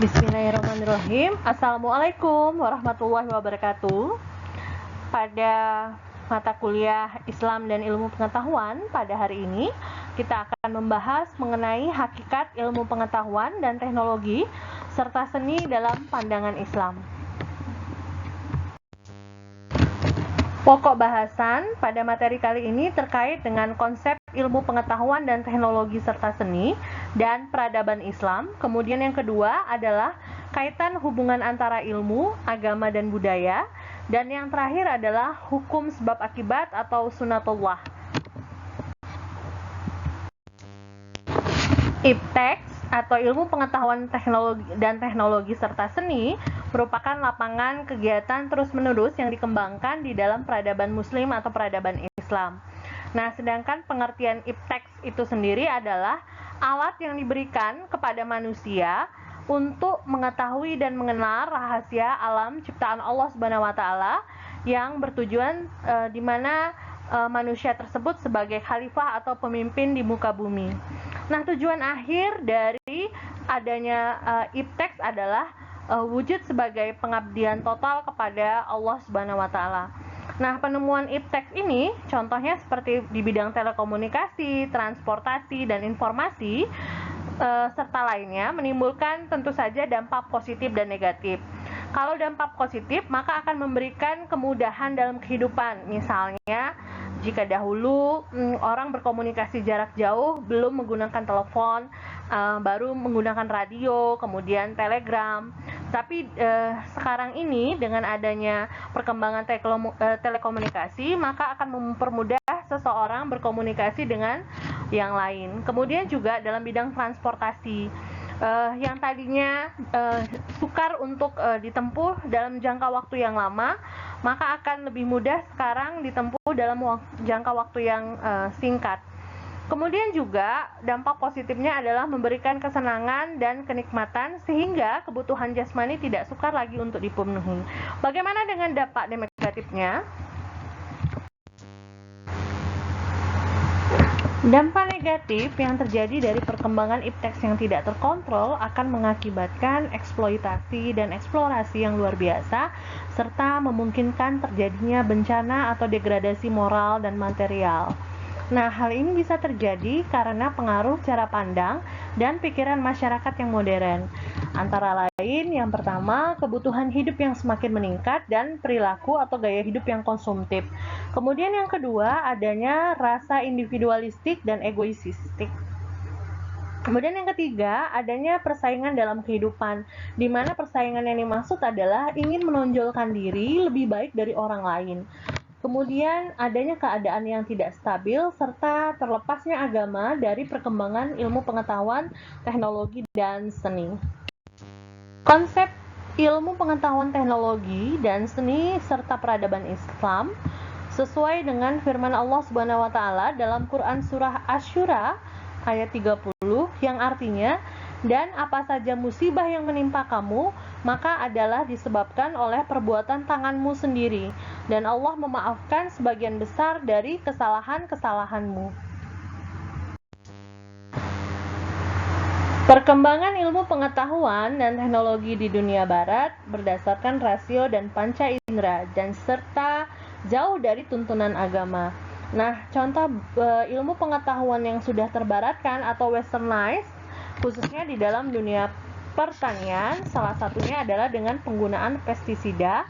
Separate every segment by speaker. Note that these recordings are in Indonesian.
Speaker 1: Bismillahirrahmanirrahim. Assalamualaikum warahmatullahi wabarakatuh. Pada mata kuliah Islam dan Ilmu Pengetahuan pada hari ini, kita akan membahas mengenai hakikat ilmu pengetahuan dan teknologi serta seni dalam pandangan Islam. Pokok bahasan pada materi kali ini terkait dengan konsep ilmu pengetahuan dan teknologi serta seni dan peradaban Islam. Kemudian yang kedua adalah kaitan hubungan antara ilmu, agama, dan budaya. Dan yang terakhir adalah hukum sebab akibat atau sunatullah. Ipteks atau ilmu pengetahuan teknologi serta seni merupakan lapangan kegiatan terus-menerus yang dikembangkan di dalam peradaban muslim atau peradaban Islam. Nah, sedangkan pengertian ipteks itu sendiri adalah alat yang diberikan kepada manusia untuk mengetahui dan mengenal rahasia alam ciptaan Allah Subhanahu wa taala yang bertujuan di mana manusia tersebut sebagai khalifah atau pemimpin di muka bumi. Nah, tujuan akhir dari adanya ipteks adalah wujud sebagai pengabdian total kepada Allah Subhanahu wa taala. Nah, penemuan ipteks ini contohnya seperti di bidang telekomunikasi, transportasi, dan informasi serta lainnya menimbulkan tentu saja dampak positif dan negatif. Kalau dampak positif, maka akan memberikan kemudahan dalam kehidupan. Misalnya, jika dahulu orang berkomunikasi jarak jauh belum menggunakan telepon, baru menggunakan radio, kemudian telegram. Tapi sekarang ini dengan adanya perkembangan telekomunikasi, maka akan mempermudah seseorang berkomunikasi dengan yang lain. Kemudian juga dalam bidang transportasi, yang tadinya sukar untuk ditempuh dalam jangka waktu yang lama, maka akan lebih mudah sekarang ditempuh dalam jangka waktu yang singkat. Kemudian juga dampak positifnya adalah memberikan kesenangan dan kenikmatan sehingga kebutuhan jasmani tidak sukar lagi untuk dipenuhi. Bagaimana dengan dampak negatifnya? Dampak negatif yang terjadi dari perkembangan ipteks yang tidak terkontrol akan mengakibatkan eksploitasi dan eksplorasi yang luar biasa serta memungkinkan terjadinya bencana atau degradasi moral dan material. Nah, hal ini bisa terjadi karena pengaruh cara pandang dan pikiran masyarakat yang modern. Antara lain, yang pertama, kebutuhan hidup yang semakin meningkat dan perilaku atau gaya hidup yang konsumtif. Kemudian yang kedua, adanya rasa individualistik dan egoistik. Kemudian yang ketiga, adanya persaingan dalam kehidupan, di mana persaingan yang dimaksud adalah ingin menonjolkan diri lebih baik dari orang lain. Kemudian adanya keadaan yang tidak stabil serta terlepasnya agama dari perkembangan ilmu pengetahuan, teknologi, dan seni. Konsep ilmu pengetahuan teknologi dan seni serta peradaban Islam sesuai dengan firman Allah Subhanahu wa taala dalam Quran surah Asy-Syura ayat 30 yang artinya, dan apa saja musibah yang menimpa kamu, maka adalah disebabkan oleh perbuatan tanganmu sendiri, dan Allah memaafkan sebagian besar dari kesalahan-kesalahanmu. Perkembangan ilmu pengetahuan dan teknologi di dunia barat berdasarkan rasio dan panca indera dan serta jauh dari tuntunan agama. Nah, contoh ilmu pengetahuan yang sudah terbaratkan atau westernized khususnya di dalam dunia pertanian, salah satunya adalah dengan penggunaan pestisida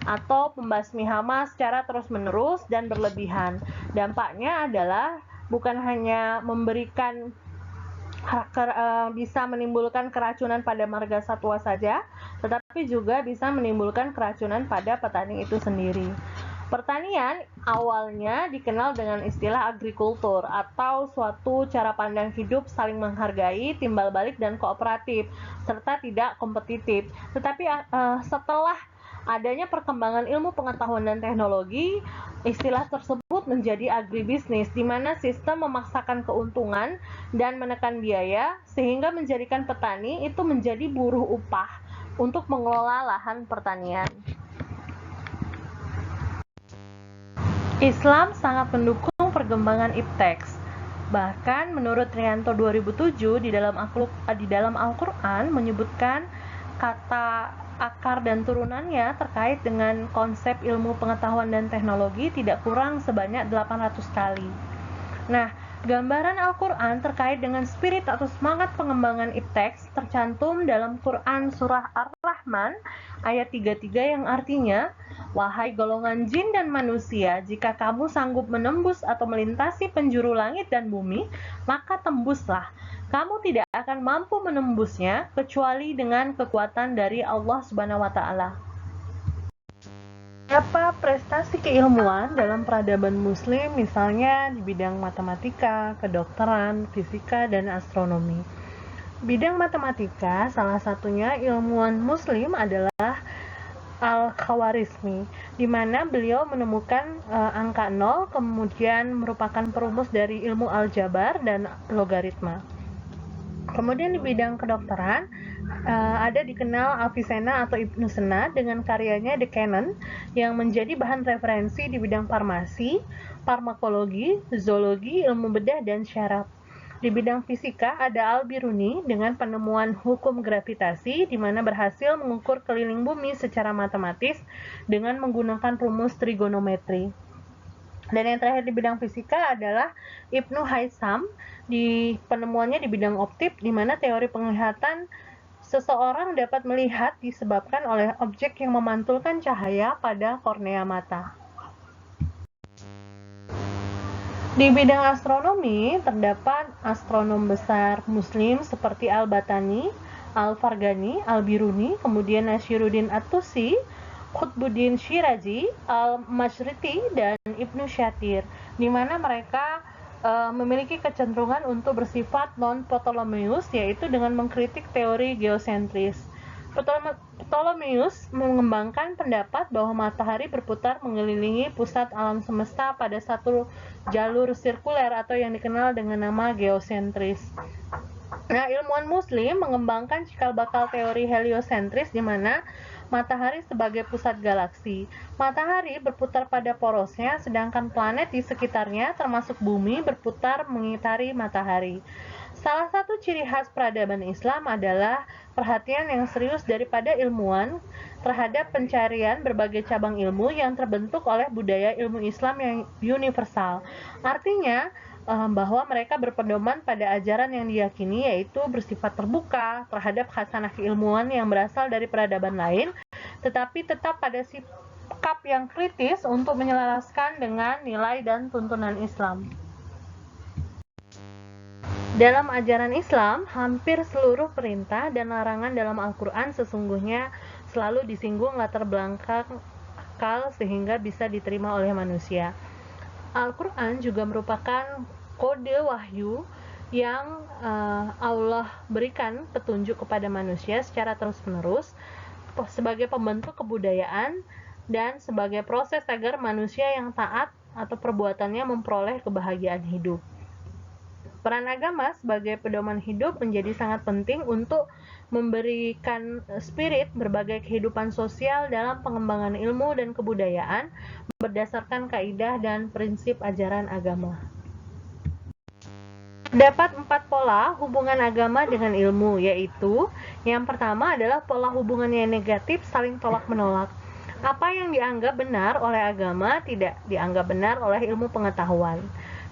Speaker 1: atau pembasmi hama secara terus-menerus dan berlebihan. Dampaknya adalah bukan hanya memberikan bisa menimbulkan keracunan pada marga satwa saja, tetapi juga bisa menimbulkan keracunan pada petani itu sendiri. Pertanian awalnya dikenal dengan istilah agrikultur atau suatu cara pandang hidup saling menghargai, timbal balik, dan kooperatif, serta tidak kompetitif. Tetapi setelah adanya perkembangan ilmu pengetahuan dan teknologi, istilah tersebut menjadi agribisnis, di mana sistem memaksakan keuntungan dan menekan biaya, sehingga menjadikan petani itu menjadi buruh upah untuk mengelola lahan pertanian. Islam sangat mendukung perkembangan ipteks. Bahkan menurut Trianto 2007 di dalam Al-Qur'an menyebutkan kata akar dan turunannya terkait dengan konsep ilmu pengetahuan dan teknologi tidak kurang sebanyak 800 kali. Nah, gambaran Al-Quran terkait dengan spirit atau semangat pengembangan ipteks tercantum dalam Quran Surah Ar-Rahman ayat 33 yang artinya, "Wahai golongan jin dan manusia, jika kamu sanggup menembus atau melintasi penjuru langit dan bumi, maka tembuslah. Kamu tidak akan mampu menembusnya kecuali dengan kekuatan dari Allah Subhanahu wa Ta'ala." Beberapa prestasi keilmuan dalam peradaban Muslim, misalnya di bidang matematika, kedokteran, fisika, dan astronomi. Bidang matematika, salah satunya ilmuwan Muslim adalah Al-Khawarizmi, di mana beliau menemukan angka 0, kemudian merupakan perumus dari ilmu aljabar dan logaritma. Kemudian di bidang kedokteran, ada dikenal Avicenna atau Ibnu Sena dengan karyanya The Canon yang menjadi bahan referensi di bidang farmasi, farmakologi, zoologi, ilmu bedah, dan syaraf. Di bidang fisika ada Al-Biruni dengan penemuan hukum gravitasi di mana berhasil mengukur keliling bumi secara matematis dengan menggunakan rumus trigonometri. Dan yang terakhir di bidang fisika adalah Ibnu Haytham di penemuannya di bidang optik di mana teori penglihatan seseorang dapat melihat disebabkan oleh objek yang memantulkan cahaya pada kornea mata. Di bidang astronomi, terdapat astronom besar Muslim seperti Al-Batani, Al-Fargani, Al-Biruni, kemudian Nashiruddin At-Tusi, Qutbuddin Shirazi, Al-Mashriti, dan Ibnu Shatir, di mana mereka memiliki kecenderungan untuk bersifat non-Ptolemeus, yaitu dengan mengkritik teori geosentris. Ptolemeus mengembangkan pendapat bahwa matahari berputar mengelilingi pusat alam semesta pada satu jalur sirkuler atau yang dikenal dengan nama geosentris. Nah, ilmuwan Muslim mengembangkan cikal bakal teori heliosentris di mana matahari sebagai pusat galaksi. Matahari berputar pada porosnya, sedangkan planet di sekitarnya termasuk bumi berputar mengitari matahari. Salah satu ciri khas peradaban Islam adalah perhatian yang serius daripada ilmuwan terhadap pencarian berbagai cabang ilmu yang terbentuk oleh budaya ilmu Islam yang universal. Artinya, bahwa mereka berpedoman pada ajaran yang diyakini, yaitu bersifat terbuka terhadap khasanah keilmuan yang berasal dari peradaban lain, tetapi tetap pada sikap yang kritis untuk menyelaraskan dengan nilai dan tuntunan Islam. Dalam ajaran Islam, hampir seluruh perintah dan larangan dalam Al-Quran sesungguhnya selalu disinggung latar belakang akal sehingga bisa diterima oleh manusia. Al-Quran juga merupakan kode wahyu yang Allah berikan petunjuk kepada manusia secara terus-menerus sebagai pembentuk kebudayaan dan sebagai proses agar manusia yang taat atau perbuatannya memperoleh kebahagiaan hidup. Peran agama sebagai pedoman hidup menjadi sangat penting untuk memberikan spirit berbagai kehidupan sosial dalam pengembangan ilmu dan kebudayaan berdasarkan kaidah dan prinsip ajaran agama. Terdapat 4 pola hubungan agama dengan ilmu, yaitu yang pertama adalah pola hubungan yang negatif, saling tolak-menolak. Apa yang dianggap benar oleh agama tidak dianggap benar oleh ilmu pengetahuan.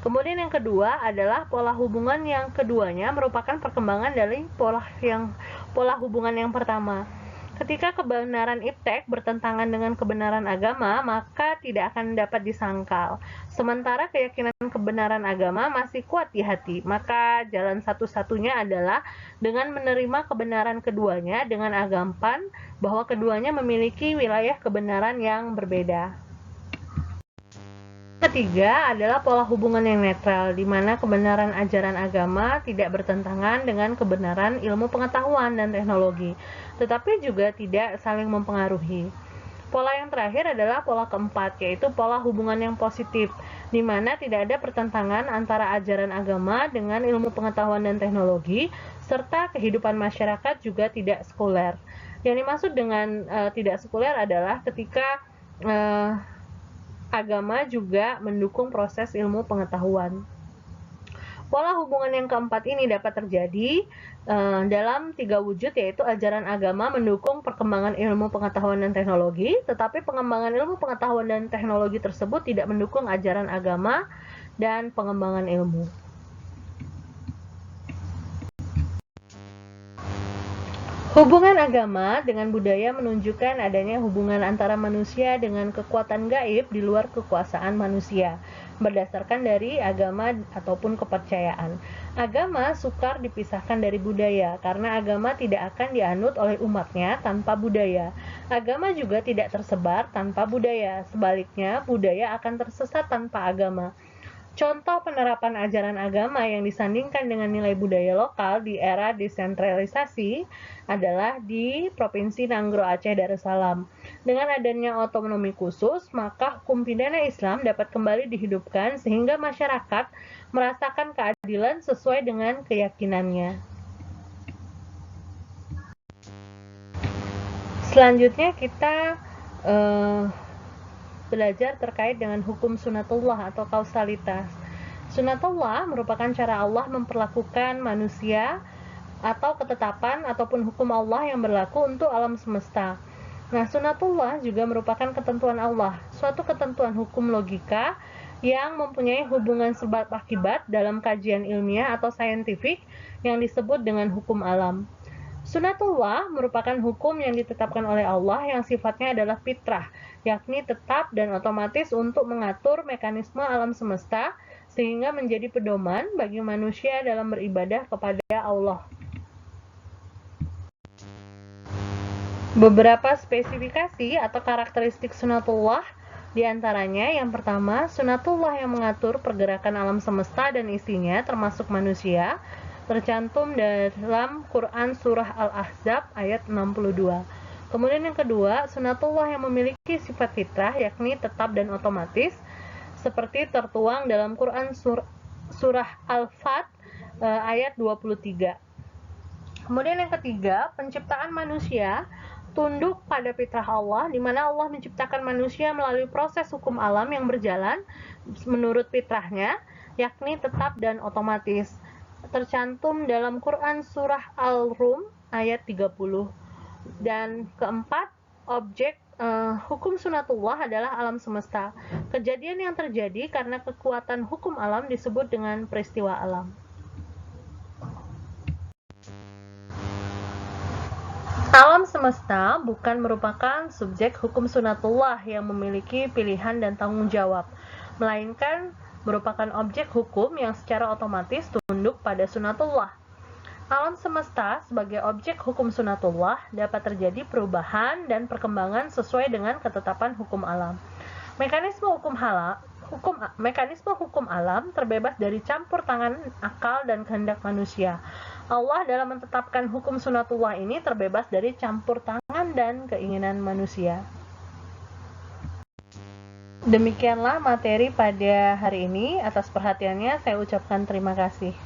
Speaker 1: Kemudian yang kedua adalah pola hubungan yang keduanya merupakan perkembangan dari pola hubungan yang pertama. Ketika kebenaran iptek bertentangan dengan kebenaran agama, maka tidak akan dapat disangkal. Sementara keyakinan kebenaran agama masih kuat di hati, maka jalan satu-satunya adalah dengan menerima kebenaran keduanya dengan anggapan bahwa keduanya memiliki wilayah kebenaran yang berbeda. Ketiga adalah pola hubungan yang netral, di mana kebenaran ajaran agama tidak bertentangan dengan kebenaran ilmu pengetahuan dan teknologi, tetapi juga tidak saling mempengaruhi. Pola yang terakhir adalah pola keempat, yaitu pola hubungan yang positif, di mana tidak ada pertentangan antara ajaran agama dengan ilmu pengetahuan dan teknologi, serta kehidupan masyarakat juga tidak sekuler. Yang dimaksud dengan tidak sekuler adalah ketika agama juga mendukung proses ilmu pengetahuan. Pola hubungan yang keempat ini dapat terjadi dalam 3 wujud, yaitu ajaran agama mendukung perkembangan ilmu pengetahuan dan teknologi, tetapi pengembangan ilmu pengetahuan dan teknologi tersebut tidak mendukung ajaran agama dan pengembangan ilmu. Hubungan agama dengan budaya menunjukkan adanya hubungan antara manusia dengan kekuatan gaib di luar kekuasaan manusia, berdasarkan dari agama ataupun kepercayaan. Agama sukar dipisahkan dari budaya, karena agama tidak akan dianut oleh umatnya tanpa budaya. Agama juga tidak tersebar tanpa budaya, sebaliknya budaya akan tersesat tanpa agama. Contoh penerapan ajaran agama yang disandingkan dengan nilai budaya lokal di era desentralisasi adalah di Provinsi Nanggro Aceh Darussalam. Dengan adanya otonomi khusus, maka hukum pidana Islam dapat kembali dihidupkan sehingga masyarakat merasakan keadilan sesuai dengan keyakinannya. Selanjutnya kita belajar terkait dengan hukum sunatullah atau kausalitas. Sunatullah merupakan cara Allah memperlakukan manusia atau ketetapan ataupun hukum Allah yang berlaku untuk alam semesta. Nah, sunatullah juga merupakan ketentuan Allah, suatu ketentuan hukum logika yang mempunyai hubungan sebab akibat dalam kajian ilmiah atau saintifik yang disebut dengan hukum alam. Sunatullah merupakan hukum yang ditetapkan oleh Allah yang sifatnya adalah fitrah, yakni tetap dan otomatis untuk mengatur mekanisme alam semesta sehingga menjadi pedoman bagi manusia dalam beribadah kepada Allah. Beberapa spesifikasi atau karakteristik sunatullah diantaranya, yang pertama, sunatullah yang mengatur pergerakan alam semesta dan isinya termasuk manusia, tercantum dalam Quran Surah Al-Ahzab ayat 62. Kemudian yang kedua, sunatullah yang memiliki sifat fitrah, yakni tetap dan otomatis, seperti tertuang dalam Quran Surah Al-Fat ayat 23. Kemudian yang ketiga, penciptaan manusia tunduk pada fitrah Allah, di mana Allah menciptakan manusia melalui proses hukum alam yang berjalan menurut fitrahnya, yakni tetap dan otomatis, tercantum dalam Quran Surah Al-Rum ayat 30. Dan keempat, objek hukum sunatullah adalah alam semesta. Kejadian yang terjadi karena kekuatan hukum alam disebut dengan peristiwa alam. Alam semesta bukan merupakan subjek hukum sunatullah yang memiliki pilihan dan tanggung jawab, melainkan merupakan objek hukum yang secara otomatis tunduk pada sunatullah. Alam semesta sebagai objek hukum sunatullah dapat terjadi perubahan dan perkembangan sesuai dengan ketetapan hukum alam. Mekanisme hukum alam terbebas dari campur tangan akal dan kehendak manusia. Allah dalam menetapkan hukum sunatullah ini terbebas dari campur tangan dan keinginan manusia. Demikianlah materi pada hari ini. Atas perhatiannya saya ucapkan terima kasih.